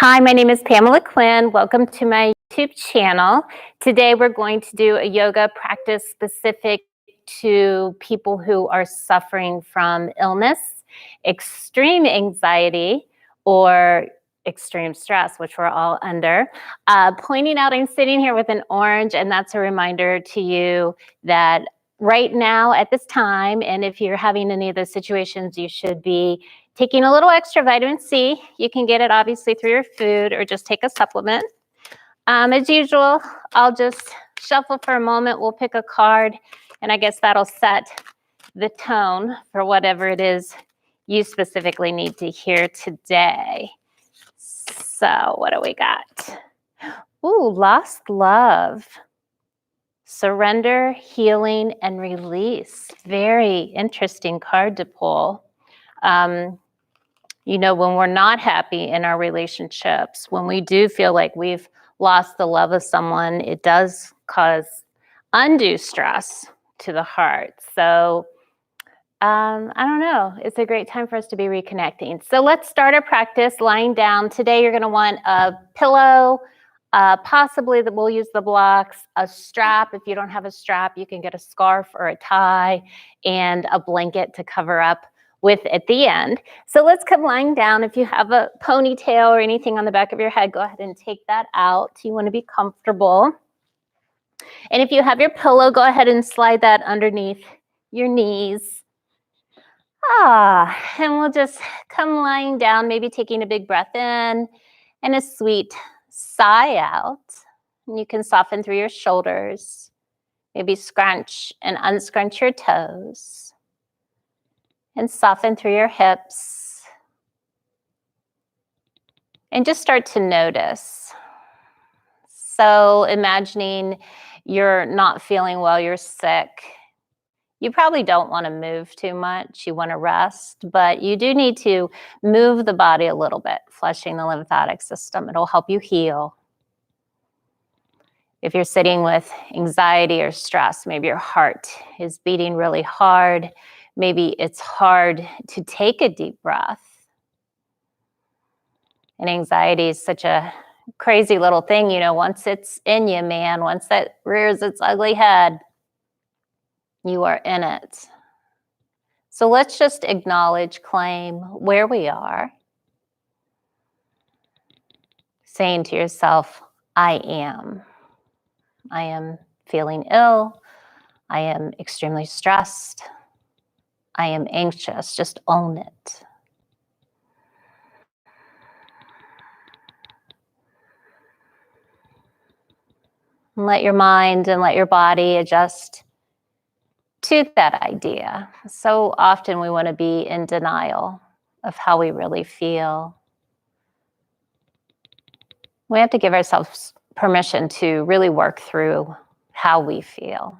Hi, my name is Pamela Quinn. Welcome to my YouTube channel. Today we're going to do a yoga practice specific to people who are suffering from illness, extreme anxiety, or extreme stress, which we're all under. Pointing out, I'm sitting here with an orange, and that's a reminder to you that right now at this time, and if you're having any of those situations, you should be taking a little extra vitamin C. You can get it obviously through your food or just take a supplement. As usual, I'll just shuffle for a moment. We'll pick a card, and I guess that'll set the tone for whatever it is you specifically need to hear today. So what do we got? Ooh, lost love. Surrender, healing, and release. Very interesting card to pull. When we're not happy in our relationships, when we do feel like we've lost the love of someone, it does cause undue stress to the heart. So I don't know. It's a great time for us to be reconnecting. So let's start our practice lying down. Today you're going to want a pillow, possibly that we'll use the blocks, a strap. If you don't have a strap, you can get a scarf or a tie, and a blanket to cover up with at the end. So let's come lying down. If you have a ponytail or anything on the back of your head, go ahead and take that out. You want to be comfortable. And if you have your pillow, go ahead and slide that underneath your knees. And we'll just come lying down, maybe taking a big breath in and a sweet sigh out. And you can soften through your shoulders, maybe scrunch and unscrunch your toes, and soften through your hips. And just start to notice. So imagining you're not feeling well, you're sick. You probably don't want to move too much. You want to rest, but you do need to move the body a little bit, flushing the lymphatic system. It'll help you heal. If you're sitting with anxiety or stress, maybe your heart is beating really hard. Maybe it's hard to take a deep breath. And anxiety is such a crazy little thing. Once it's in you, man, once that rears its ugly head, you are in it. So let's just acknowledge, claim where we are. Saying to yourself, I am. I am feeling ill. I am extremely stressed. I am anxious. Just own it. And let your mind and let your body adjust to that idea. So often we want to be in denial of how we really feel. We have to give ourselves permission to really work through how we feel.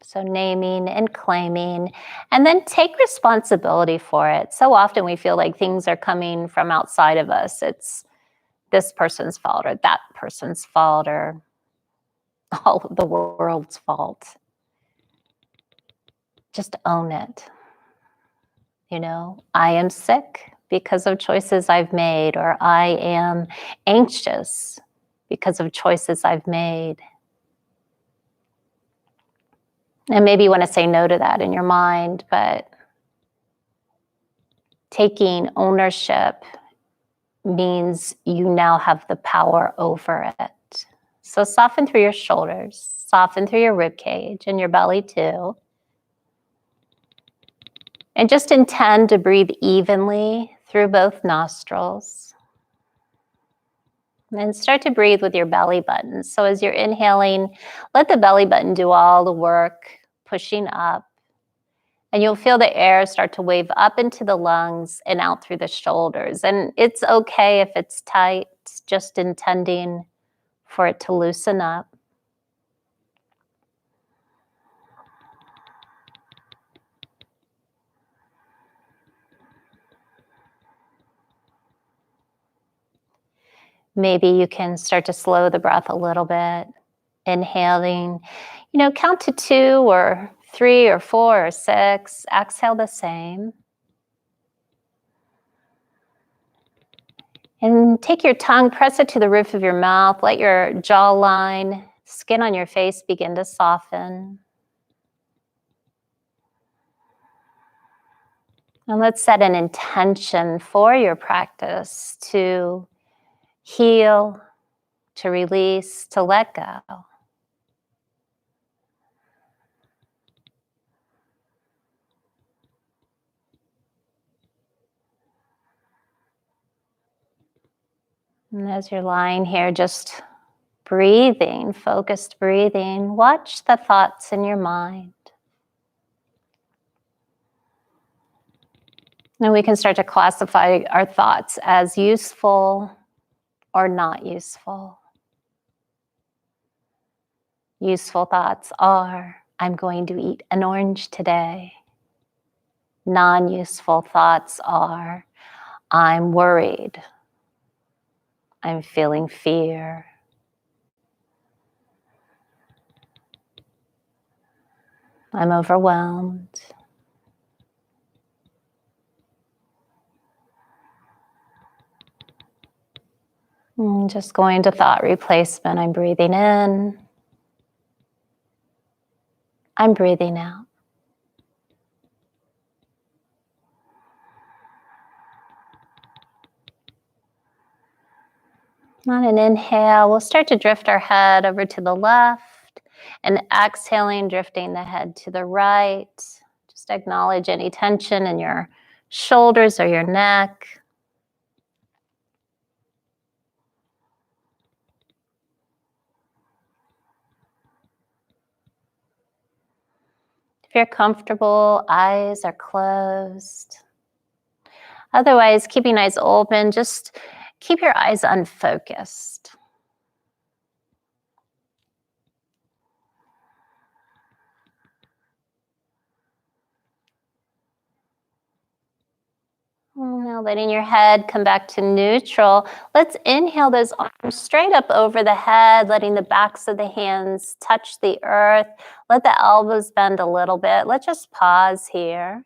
So naming and claiming, and then take responsibility for it. So often we feel like things are coming from outside of us. It's this person's fault or that person's fault or all of the world's fault. Just own it. I am sick because of choices I've made, or I am anxious because of choices I've made. And maybe you want to say no to that in your mind, but taking ownership means you now have the power over it. So soften through your shoulders, soften through your rib cage and your belly too. And just intend to breathe evenly through both nostrils. And start to breathe with your belly button. So as you're inhaling, let the belly button do all the work, pushing up. And you'll feel the air start to wave up into the lungs and out through the shoulders. And it's okay if it's tight, just intending for it to loosen up. Maybe you can start to slow the breath a little bit. Inhaling, count to 2 or 3 or 4 or 6. Exhale the same. And take your tongue, press it to the roof of your mouth. Let your jawline, skin on your face begin to soften. And let's set an intention for your practice to heal, to release, to let go. And as you're lying here, just breathing, focused breathing, watch the thoughts in your mind. And we can start to classify our thoughts as useful or not useful. Useful thoughts are, I'm going to eat an orange today. Non-useful thoughts are, I'm worried. I'm feeling fear. I'm overwhelmed. Just going to thought replacement. I'm breathing in. I'm breathing out. On an inhale, we'll start to drift our head over to the left, and exhaling, drifting the head to the right. Just acknowledge any tension in your shoulders or your neck. If you're comfortable, eyes are closed. Otherwise, keeping eyes open, just keep your eyes unfocused. Now letting your head come back to neutral. Let's inhale those arms straight up over the head, letting the backs of the hands touch the earth. Let the elbows bend a little bit. Let's just pause here.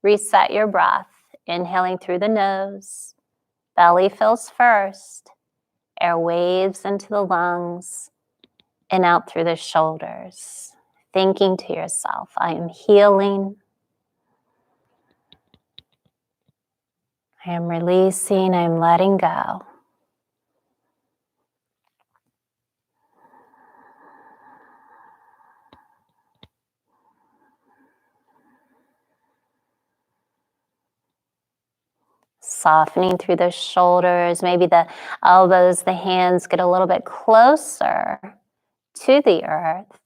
Reset your breath. Inhaling through the nose. Belly fills first. Air waves into the lungs and out through the shoulders. Thinking to yourself, I am healing. I am releasing, I am letting go. Softening through the shoulders, maybe the elbows, the hands get a little bit closer to the earth.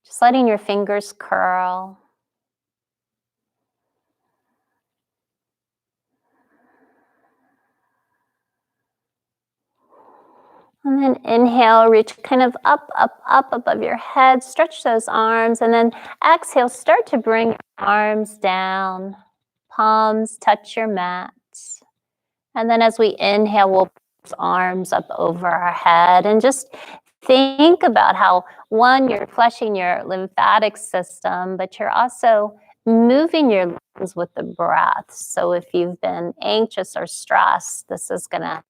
Just letting your fingers curl. And then inhale, reach kind of up, up, up above your head. Stretch those arms. And then exhale, start to bring your arms down. Palms touch your mat. And then as we inhale, we'll put arms up over our head. And just think about how, one, you're flushing your lymphatic system, but you're also moving your lungs with the breath. So if you've been anxious or stressed, this is going to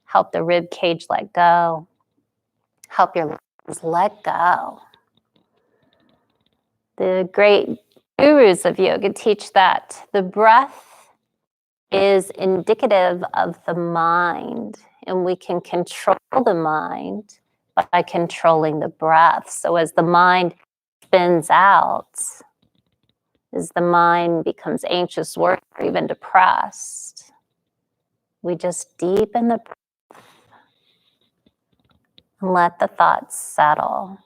help the rib cage let go, help your lungs let go. The great gurus of yoga teach that the breath is indicative of the mind, and we can control the mind by controlling the breath. So as the mind spins out, as the mind becomes anxious, worried, or even depressed, we just deepen the breath and let the thoughts settle.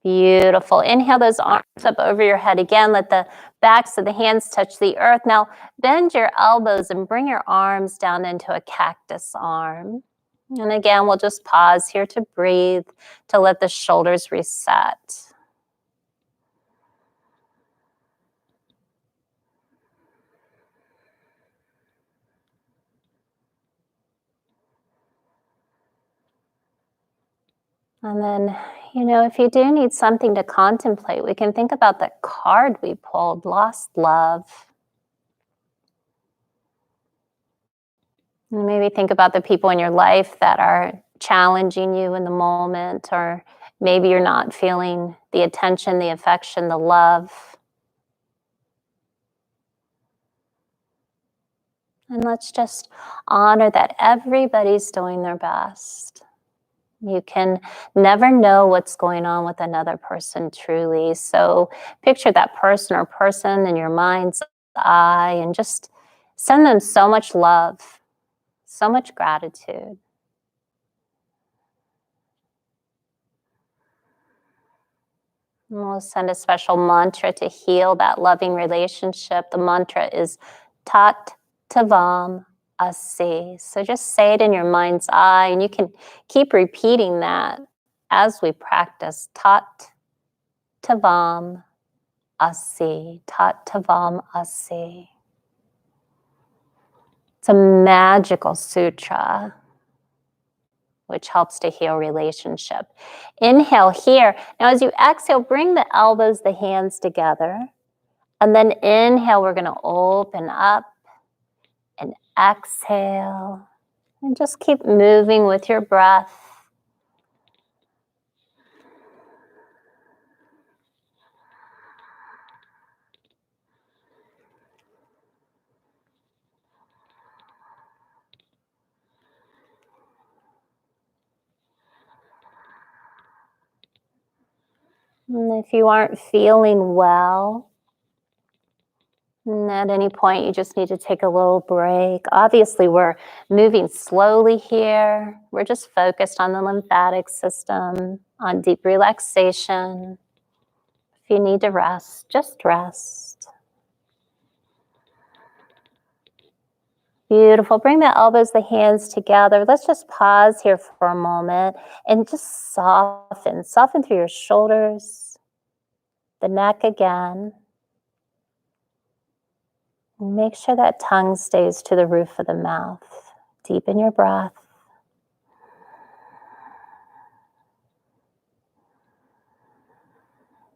Beautiful. Inhale those arms up over your head again. Let the backs of the hands touch the earth. Now bend your elbows and bring your arms down into a cactus arm. And again, we'll just pause here to breathe, to let the shoulders reset. And then If you do need something to contemplate, we can think about the card we pulled, Lost Love. And maybe think about the people in your life that are challenging you in the moment, or maybe you're not feeling the attention, the affection, the love. And let's just honor that everybody's doing their best. You can never know what's going on with another person truly. So picture that person or person in your mind's eye and just send them so much love, so much gratitude. And we'll send a special mantra to heal that loving relationship. The mantra is Tat Tvam Asi. So just say it in your mind's eye, and you can keep repeating that as we practice. Tat Tvam Asi. Tat Tvam Asi. It's a magical sutra which helps to heal relationship. Inhale here. Now as you exhale, bring the elbows, the hands together. And then inhale, we're going to open up and exhale. And just keep moving with your breath. And if you aren't feeling well, and at any point you just need to take a little break. Obviously, we're moving slowly here. We're just focused on the lymphatic system, on deep relaxation. If you need to rest, just rest. Beautiful. Bring the elbows, the hands together. Let's just pause here for a moment and just soften. Soften through your shoulders, the neck again. Make sure that tongue stays to the roof of the mouth. Deepen your breath.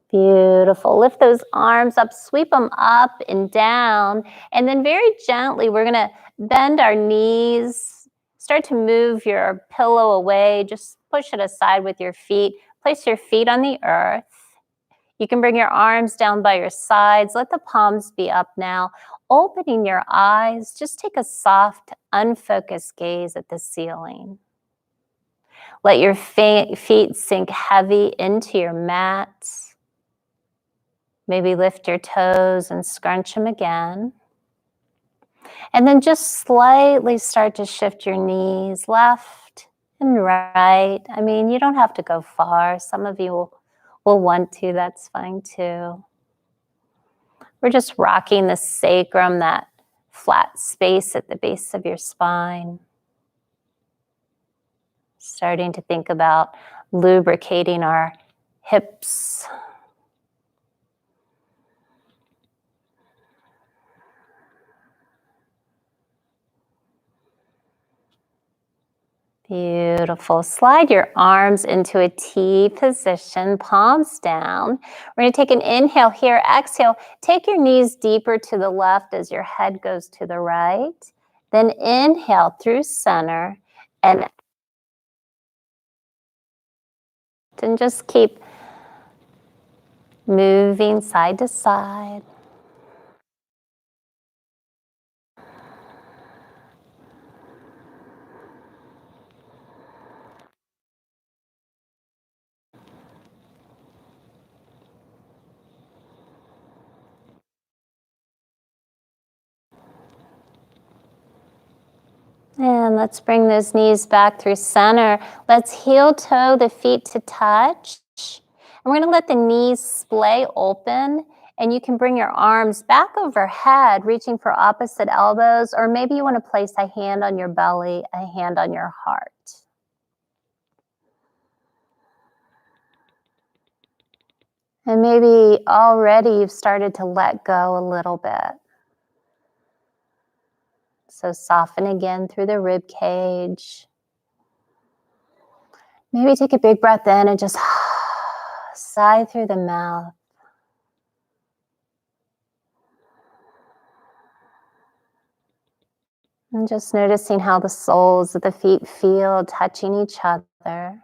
Beautiful. Lift those arms up, sweep them up and down. And then very gently, we're going to bend our knees. Start to move your pillow away. Just push it aside with your feet. Place your feet on the earth. You can bring your arms down by your sides. Let the palms be up now. Opening your eyes, just take a soft, unfocused gaze at the ceiling. Let your feet sink heavy into your mat. Maybe lift your toes and scrunch them again. And then just slightly start to shift your knees left and right. I mean, you don't have to go far. Some of you will want to. That's fine too. We're just rocking the sacrum, that flat space at the base of your spine. Starting to think about lubricating our hips. Beautiful. Slide your arms into a T position, palms down. We're going to take an inhale here. Exhale. Take your knees deeper to the left as your head goes to the right. Then inhale through center and just keep moving side to side. And let's bring those knees back through center. Let's heel toe the feet to touch. And we're going to let the knees splay open. And you can bring your arms back overhead, reaching for opposite elbows. Or maybe you want to place a hand on your belly, a hand on your heart. And maybe already you've started to let go a little bit. So soften again through the rib cage. Maybe take a big breath in and just sigh through the mouth. And just noticing how the soles of the feet feel touching each other.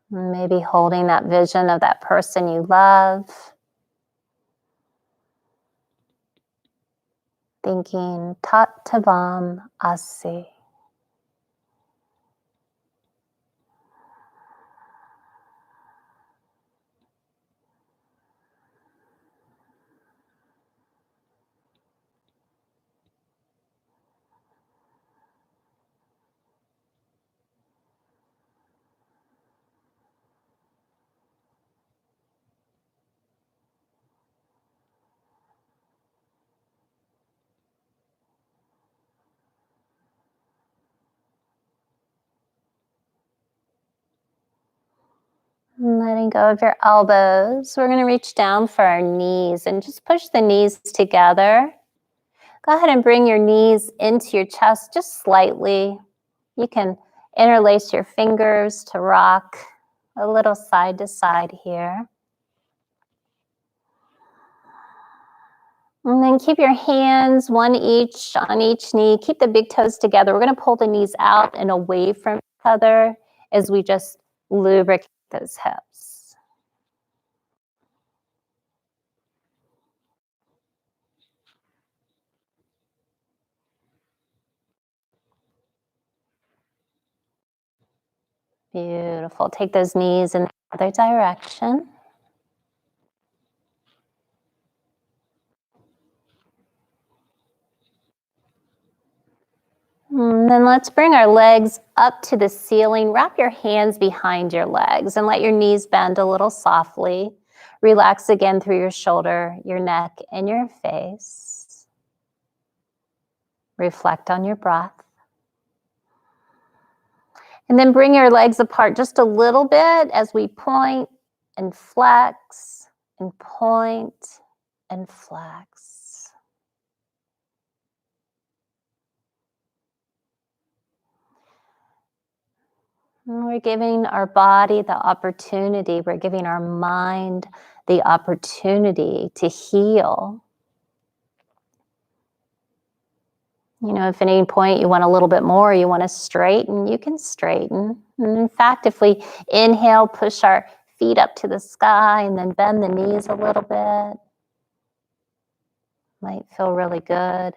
Maybe holding that vision of that person you love. Thinking Tat Tvam Asi. And letting go of your elbows. We're going to reach down for our knees and just push the knees together. Go ahead and bring your knees into your chest just slightly. You can interlace your fingers to rock a little side to side here. And then keep your hands, one each on each knee. Keep the big toes together. We're going to pull the knees out and away from each other as we just lubricate those hips. Beautiful. Take those knees in the other direction. And then let's bring our legs up to the ceiling. Wrap your hands behind your legs and let your knees bend a little softly. Relax again through your shoulder, your neck, and your face. Reflect on your breath. And then bring your legs apart just a little bit as we point and flex and point and flex. And we're giving our body the opportunity, we're giving our mind the opportunity to heal. You know, if at any point you want a little bit more, you want to straighten, you can straighten. And in fact, if we inhale, push our feet up to the sky and then bend the knees a little bit, might feel really good.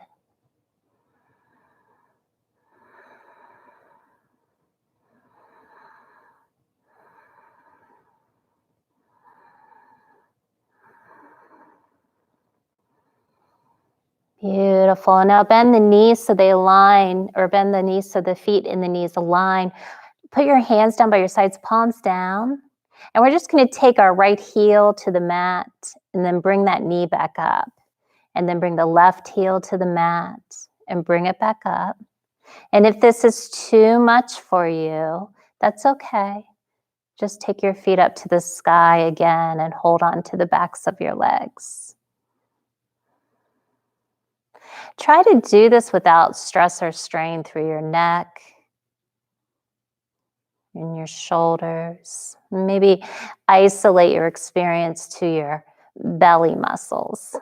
Beautiful. And now bend the knees so they align, or bend the knees so the feet and the knees align. Put your hands down by your sides, palms down. And we're just going to take our right heel to the mat and then bring that knee back up. And then bring the left heel to the mat and bring it back up. And if this is too much for you, that's okay. Just take your feet up to the sky again and hold on to the backs of your legs. Try to do this without stress or strain through your neck and your shoulders. Maybe isolate your experience to your belly muscles.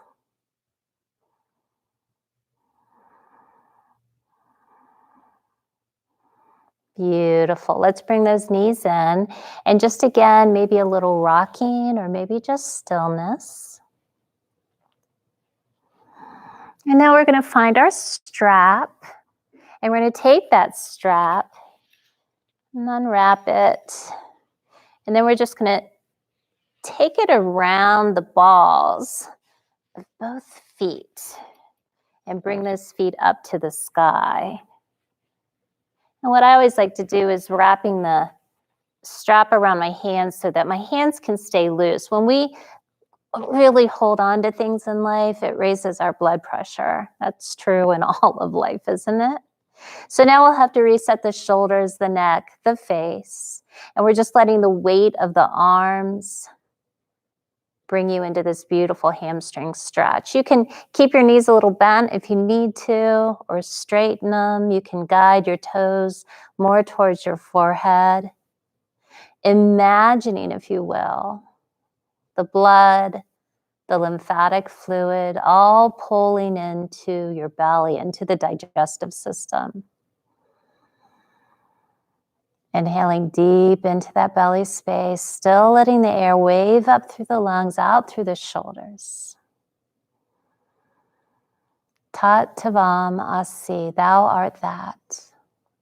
Beautiful. Let's bring those knees in. And just again, maybe a little rocking or maybe just stillness. And now we're going to find our strap. And we're going to take that strap and unwrap it. And then we're just going to take it around the balls of both feet and bring those feet up to the sky. And what I always like to do is wrapping the strap around my hands so that my hands can stay loose. When we really hold on to things in life, it raises our blood pressure. That's true in all of life, isn't it? So now we'll have to reset the shoulders, the neck, the face. And we're just letting the weight of the arms, bring you into this beautiful hamstring stretch. You can keep your knees a little bent if you need to, or straighten them. You can guide your toes more towards your forehead. Imagining, if you will, the blood, the lymphatic fluid, all pulling into your belly, into the digestive system. Inhaling deep into that belly space, still letting the air wave up through the lungs, out through the shoulders. Tat Tvam Asi, thou art that.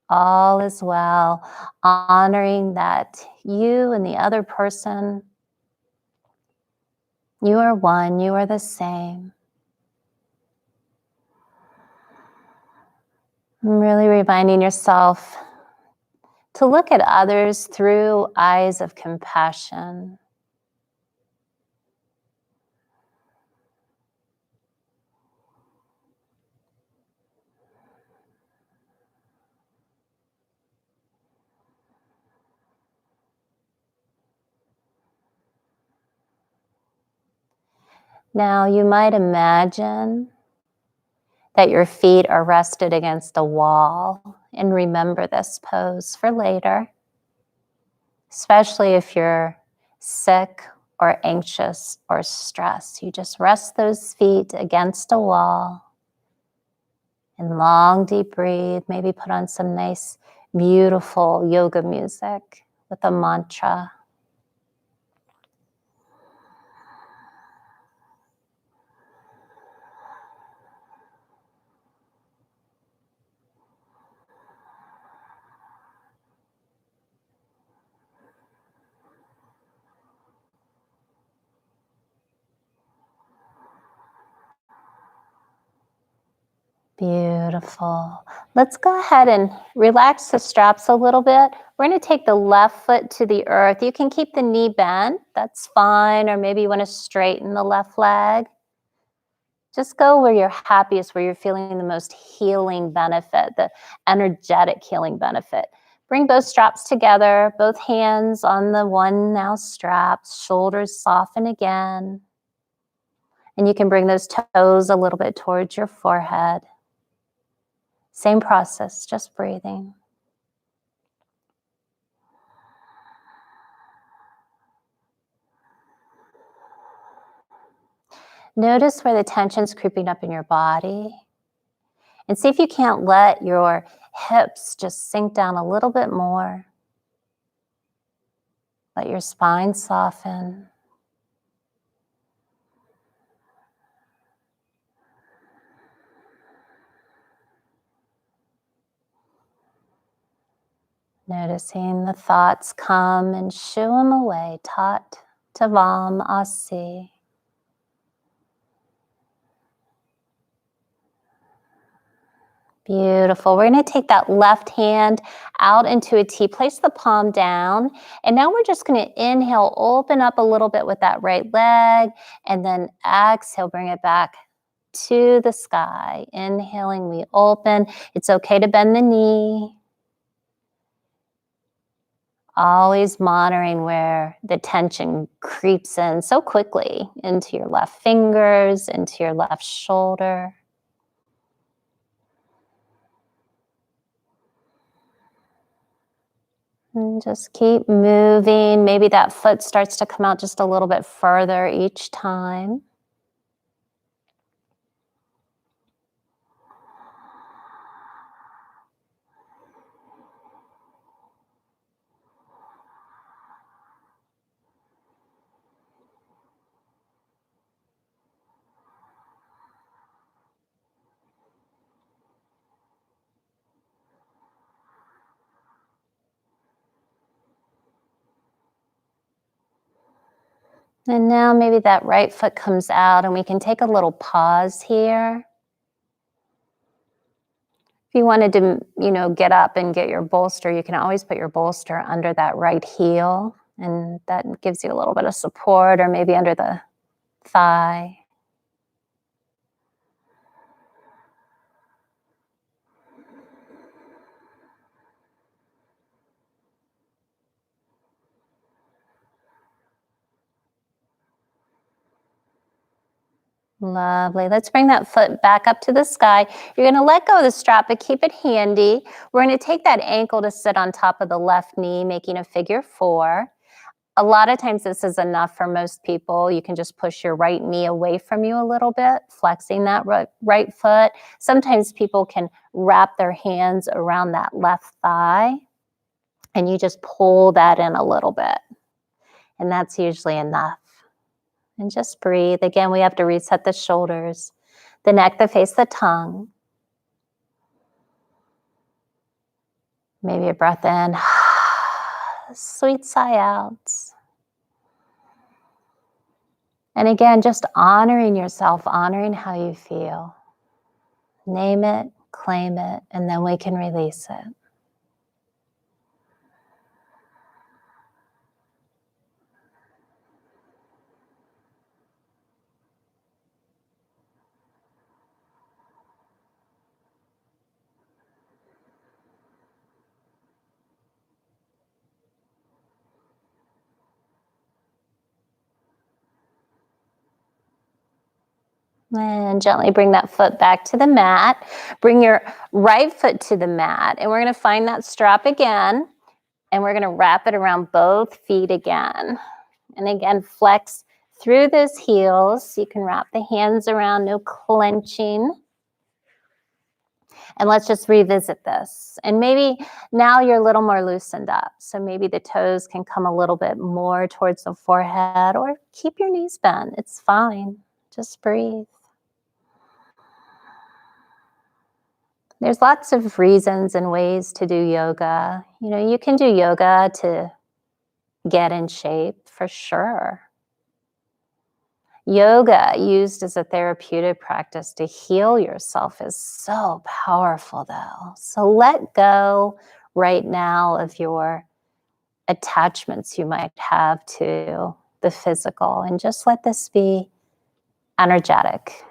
All is well, honoring that you and the other person, you are one, you are the same. And really reminding yourself to look at others through eyes of compassion. Now you might imagine that your feet are rested against a wall, and remember this pose for later, especially if you're sick or anxious or stressed. You just rest those feet against a wall and long deep breathe. Maybe put on some nice beautiful yoga music with a mantra. Beautiful. Let's go ahead and relax the straps a little bit. We're going to take the left foot to the earth. You can keep the knee bent. That's fine. Or maybe you want to straighten the left leg. Just go where you're happiest, where you're feeling the most healing benefit, the energetic healing benefit. Bring both straps together, both hands on the one now straps, shoulders soften again. And you can bring those toes a little bit towards your forehead. Same process, just breathing. Notice where the tension's creeping up in your body. And see if you can't let your hips just sink down a little bit more. Let your spine soften. Noticing the thoughts come and shoo them away. Tat Tvam Asi. Beautiful. We're going to take that left hand out into a T. Place the palm down. And now we're just going to inhale, open up a little bit with that right leg. And then exhale, bring it back to the sky. Inhaling, we open. It's okay to bend the knee. Always monitoring where the tension creeps in so quickly into your left fingers, into your left shoulder. And just keep moving. Maybe that foot starts to come out just a little bit further each time. And now maybe that right foot comes out and we can take a little pause here. If you wanted to, get up and get your bolster, you can always put your bolster under that right heel, and that gives you a little bit of support, or maybe under the thigh. Lovely. Let's bring that foot back up to the sky. You're going to let go of the strap, but keep it handy. We're going to take that ankle to sit on top of the left knee, making a figure 4. A lot of times this is enough for most people. You can just push your right knee away from you a little bit, flexing that right foot. Sometimes people can wrap their hands around that left thigh, and you just pull that in a little bit. And that's usually enough. And just breathe. Again, we have to reset the shoulders, the neck, the face, the tongue. Maybe a breath in, sweet sigh out. And again, just honoring yourself, honoring how you feel. Name it, claim it, and then we can release it. And gently bring that foot back to the mat. Bring your right foot to the mat, and we're going to find that strap again, and we're going to wrap it around both feet again. And again, flex through those heels. You can wrap the hands around, no clenching. And let's just revisit this. And maybe now you're a little more loosened up. So maybe the toes can come a little bit more towards the forehead, or keep your knees bent. It's fine. Just breathe. There's lots of reasons and ways to do yoga. You know, you can do yoga to get in shape for sure. Yoga used as a therapeutic practice to heal yourself is so powerful though. So let go right now of your attachments you might have to the physical and just let this be energetic,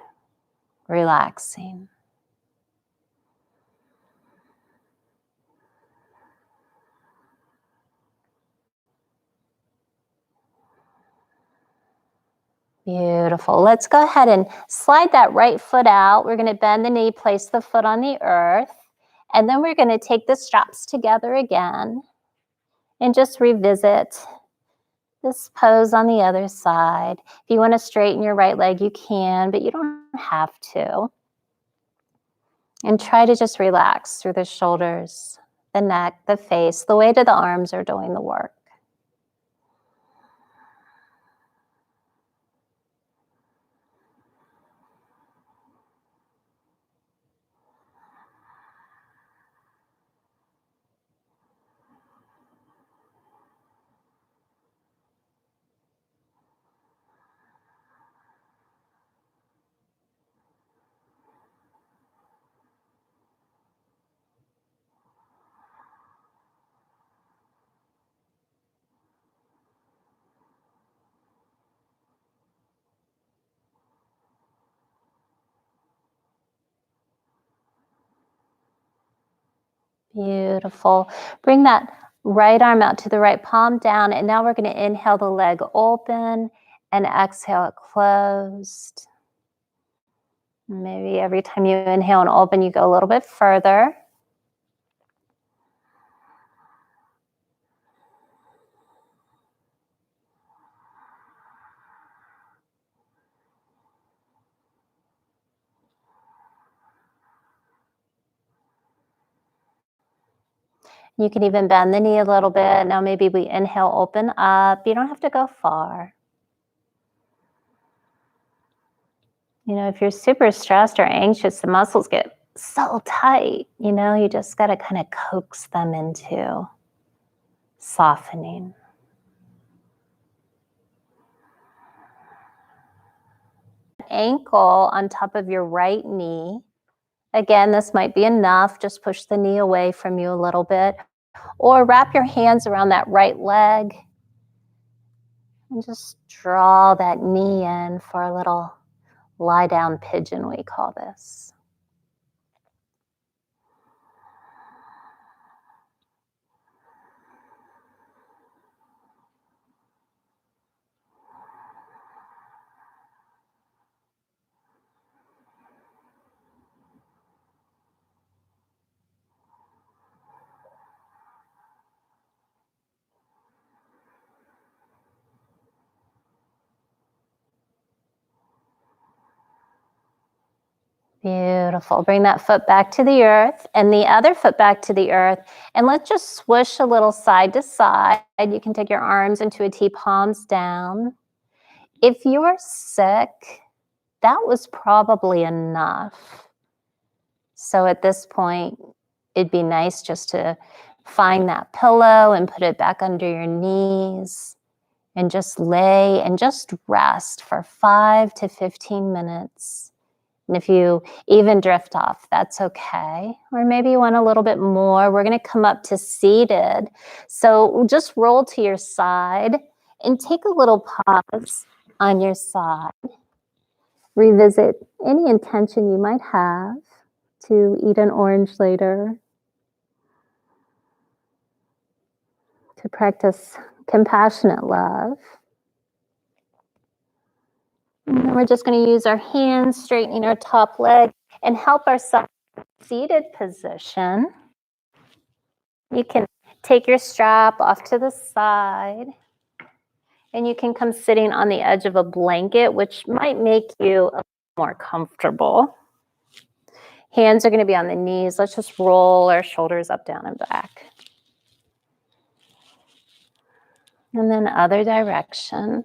relaxing. Beautiful. Let's go ahead and slide that right foot out. We're going to bend the knee, place the foot on the earth, and then we're going to take the straps together again and just revisit this pose on the other side. If you want to straighten your right leg, you can, but you don't have to. And try to just relax through the shoulders, the neck, the face. The weight of the arms are doing the work. Beautiful. Bring that right arm out to the right palm down, and now we're going to inhale the leg open and exhale it closed. Maybe every time you inhale and open, you go a little bit further. You can even bend the knee a little bit. Now maybe we inhale, open up. You don't have to go far. You know, if you're super stressed or anxious, the muscles get so tight, you know, you just got to kind of coax them into softening. Ankle on top of your right knee. Again, this might be enough. Just push the knee away from you a little bit. Or wrap your hands around that right leg and just draw that knee in for a little lie down pigeon, we call this. Beautiful. Bring that foot back to the earth and the other foot back to the earth. And let's just swoosh a little side to side. You can take your arms into a T, palms down. If you're sick, that was probably enough. So at this point, it'd be nice just to find that pillow and put it back under your knees and just lay and just rest for 5 to 15 minutes. And if you even drift off, that's okay. Or maybe you want a little bit more. We're going to come up to seated. So just roll to your side and take a little pause on your side. Revisit any intention you might have to eat an orange later, to practice compassionate love. And we're just going to use our hands, straightening our top leg, and help ourselves in a seated position. You can take your strap off to the side, and you can come sitting on the edge of a blanket, which might make you a little more comfortable. Hands are going to be on the knees. Let's just roll our shoulders up, down, and back. And then other direction.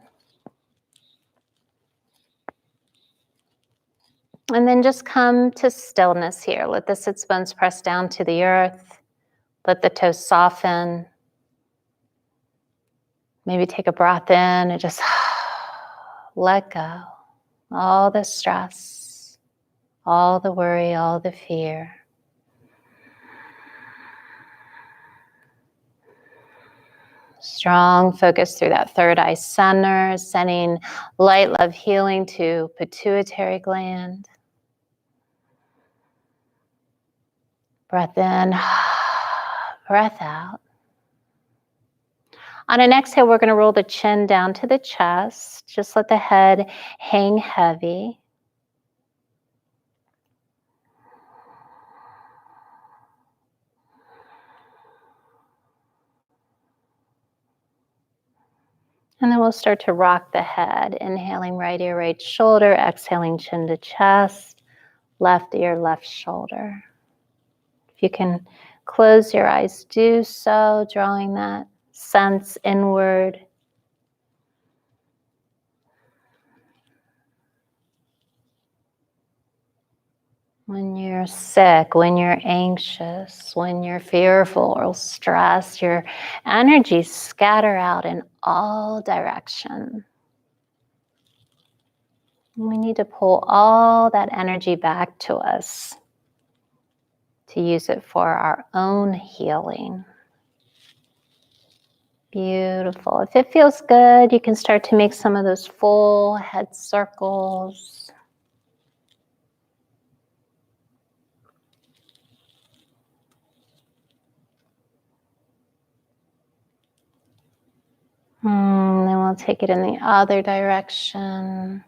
And then just come to stillness here. Let the sits bones press down to the earth. Let the toes soften. Maybe take a breath in and just let go. All the stress, all the worry, all the fear. Strong focus through that third eye center, sending light, love, healing to pituitary gland. Breath in, breath out. On an exhale, we're going to roll the chin down to the chest. Just let the head hang heavy. And then we'll start to rock the head. Inhaling right ear, right shoulder. Exhaling chin to chest. Left ear, left shoulder. If you can close your eyes, do so, drawing that sense inward. When you're sick, when you're anxious, when you're fearful or stressed, your energies scatter out in all directions. We need to pull all that energy back to us to use it for our own healing. Beautiful. If it feels good, you can start to make some of those full head circles. Then we'll take it in the other direction.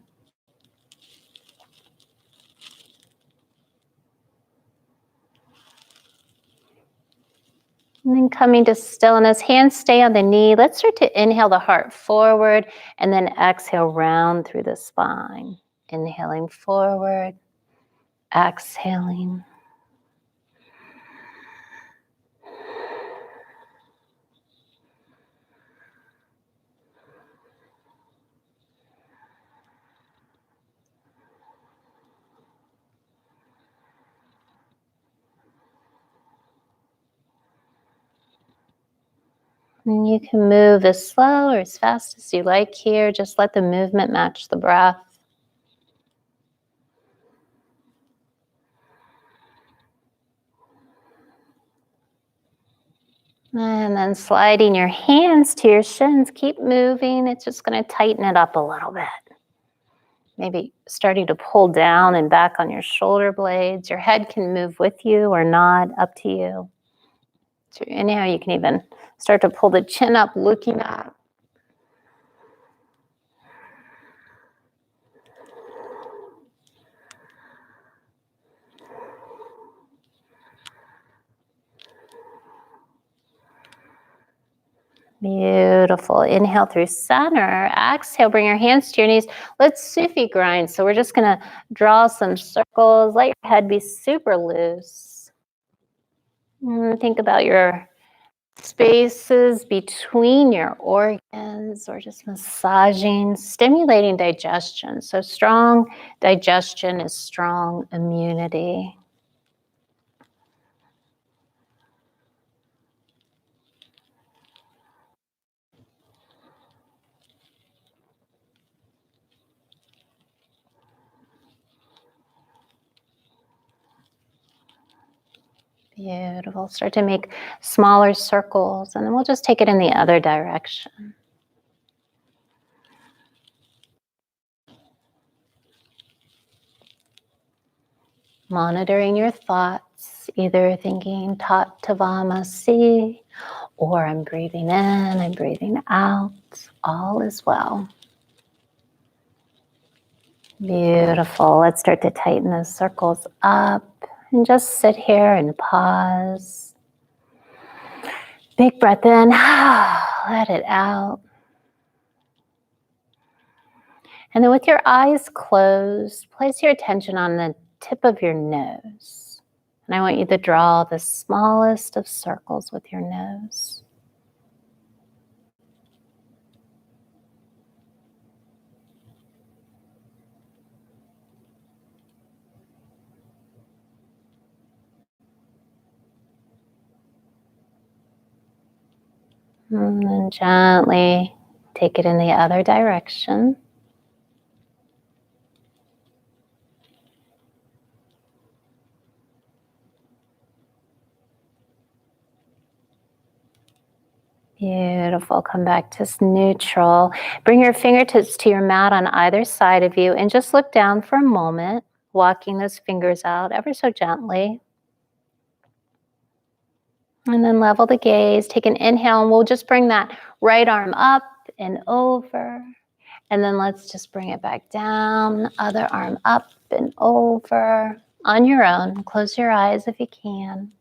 And then coming to stillness, hands stay on the knee. Let's start to inhale the heart forward and then exhale round through the spine. Inhaling forward, exhaling. And you can move as slow or as fast as you like here. Just let the movement match the breath. And then sliding your hands to your shins. Keep moving. It's just going to tighten it up a little bit. Maybe starting to pull down and back on your shoulder blades. Your head can move with you or not, up to you. So inhale, you can even start to pull the chin up, looking up. Beautiful. Inhale through center. Exhale, bring your hands to your knees. Let's Sufi grind. So we're just going to draw some circles. Let your head be super loose. Think about your spaces between your organs, or just massaging, stimulating digestion. So strong digestion is strong immunity. Beautiful. Start to make smaller circles, and then we'll just take it in the other direction. Monitoring your thoughts, either thinking Tat Tvam Asi, or I'm breathing in, I'm breathing out. All is well. Beautiful. Let's start to tighten those circles up and just sit here and pause. Big breath in, let it out. And then with your eyes closed, place your attention on the tip of your nose. And I want you to draw the smallest of circles with your nose. And then gently take it in the other direction. Beautiful. Come back to neutral. Bring your fingertips to your mat on either side of you and just look down for a moment, walking those fingers out ever so gently. And then level the gaze. Take an inhale, and we'll just bring that right arm up and over. And then let's just bring it back down. Other arm up and over. On your own. Close your eyes if you can.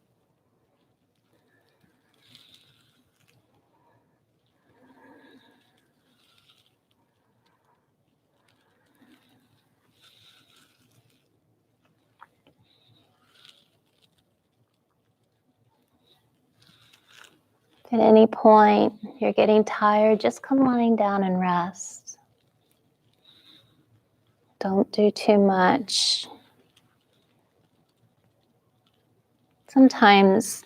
If at any point you're getting tired, just come lying down and rest. Don't do too much. Sometimes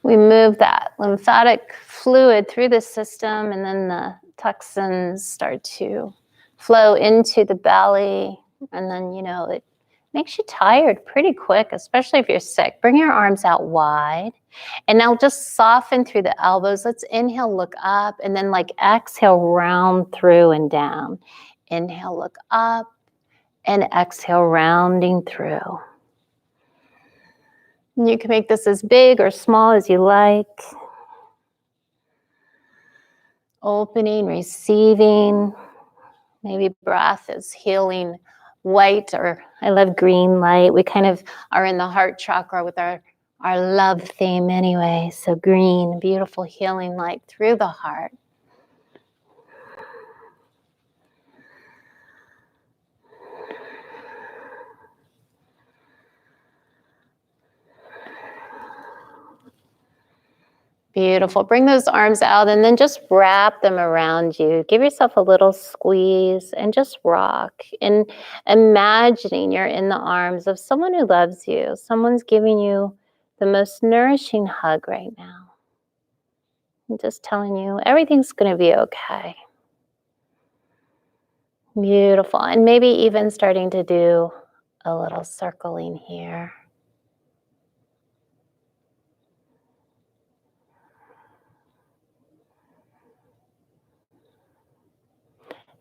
we move that lymphatic fluid through the system, and then the toxins start to flow into the belly, and then, it makes you tired pretty quick, especially if you're sick. Bring your arms out wide, and now just soften through the elbows. Let's inhale, look up, and then exhale, round through and down. Inhale, look up, and exhale, rounding through. And you can make this as big or small as you like. Opening, receiving. Maybe breath is healing white, or I love green light. We kind of are in the heart chakra with our love theme anyway. So green, beautiful healing light through the heart. Beautiful. Bring those arms out and then just wrap them around you. Give yourself a little squeeze and just rock. And imagining you're in the arms of someone who loves you. Someone's giving you the most nourishing hug right now. And just telling you everything's going to be okay. Beautiful. And maybe even starting to do a little circling here.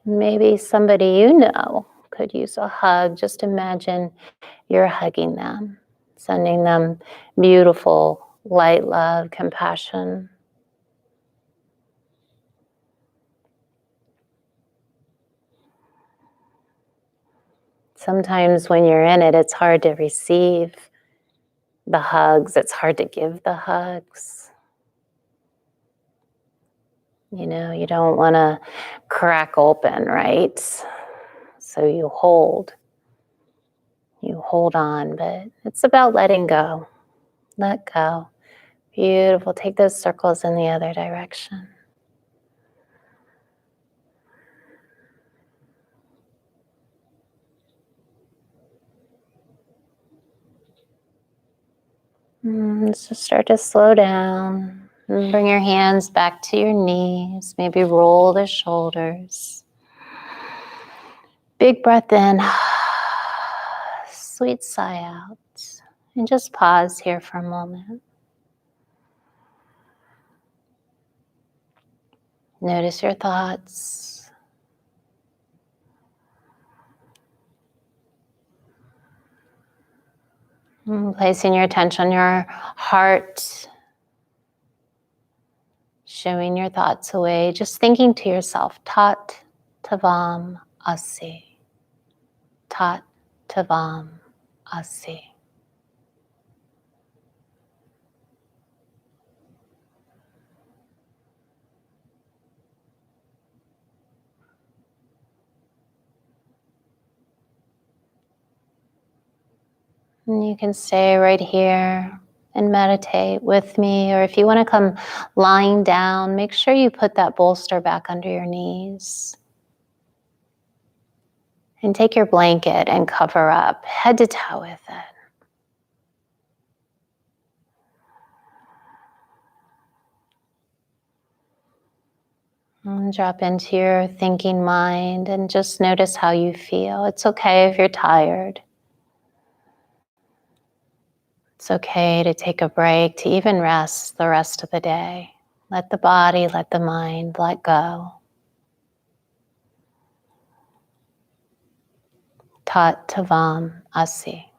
Maybe somebody you know could use a hug. Just imagine you're hugging them, sending them beautiful light, love, compassion. Sometimes when you're in it, it's hard to receive the hugs. It's hard to give the hugs. You know, you don't want to crack open, right? So you hold on, but it's about letting go. Let go. Beautiful. Take those circles in the other direction. So start to slow down. And bring your hands back to your knees. Maybe roll the shoulders. Big breath in. Sweet sigh out. And just pause here for a moment. Notice your thoughts. Placing your attention on your heart. Showing your thoughts away. Just thinking to yourself, Tat Tvam Asi. Tat Tvam Asi. And you can stay right here and meditate with me, or if you want to come lying down, make sure you put that bolster back under your knees. And take your blanket and cover up head to toe with it. And drop into your thinking mind and just notice how you feel. It's okay if you're tired. It's okay to take a break, to even rest the rest of the day. Let the body, let the mind let go. Tat Tvam Asi.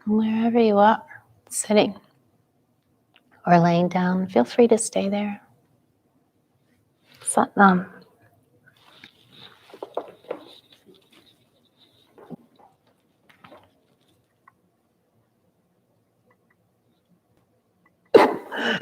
Wherever you are, sitting or laying down, feel free to stay there. Sat Nam.